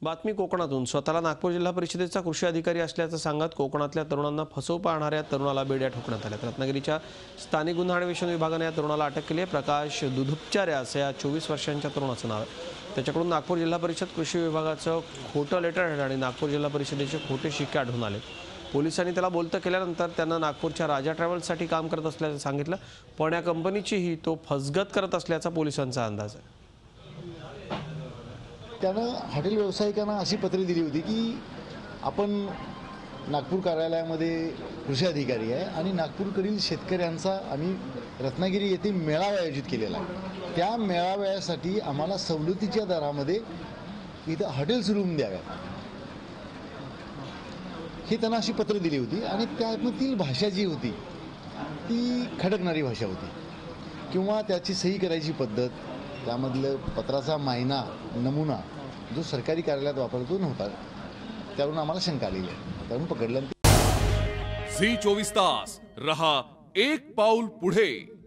बातमी कोकणातून स्वतःला नागपूर जिल्हा परिषदेचा कृषी अधिकारी असल्याचं सांगत कोकणातल्या तरुणांना फसवू पाहणाऱ्या तरुणाला बेड्या ठोकण्यात आल्या। रत्नागिरीच्या स्थानिक गुन्हा अन्वेषण विभागाने या तरुणाला अटक केली आहे। प्रकाश दुधुपचार्या असं या 24 वर्षांच्या तरुणाचं नाव आहे। त्याच्याकडून नागपूर जिल्हा परिषद कृषी विभागाचं खोटं लेटर आणि नागपूर जिल्हा परिषदेचे खोटे शिक्के आढळून आले। पोलिसांनी त्याला बोलतं केल्यानंतर त्यांना नागपूरच्या राजा ट्रॅव्हल्ससाठी काम करत असल्याचं सांगितलं, पण या कंपनीचीही तो फसगत करत असल्याचा पोलिसांचा अंदाज आहे। त्यानं हॉटेल व्यावसायिकांना अशी पत्रे दिली होती की आपण नागपूर कार्यालयामध्ये कृषी अधिकारी आहे आणि नागपूरकडील शेतकऱ्यांचा आम्ही रत्नागिरी येथे मेळावा आयोजित केलेला आहे। त्या मेळाव्यासाठी आम्हाला सवलतीच्या दरामध्ये इथं हॉटेल्स रूम द्याव्यात हे त्यांना अशी पत्र दिली होती। आणि त्यामधील भाषा जी होती ती खडकणारी भाषा होती किंवा त्याची सही करायची पद्धत, त्यामधलं पत्राचा मायना नमुना जो सरकारी कार्यालयात वापरतो नव्हता, त्यावरून आम्हाला शंका आली आहे, त्यावरून पकडलं। झी 24 तास रहा एक पाऊल पुढे।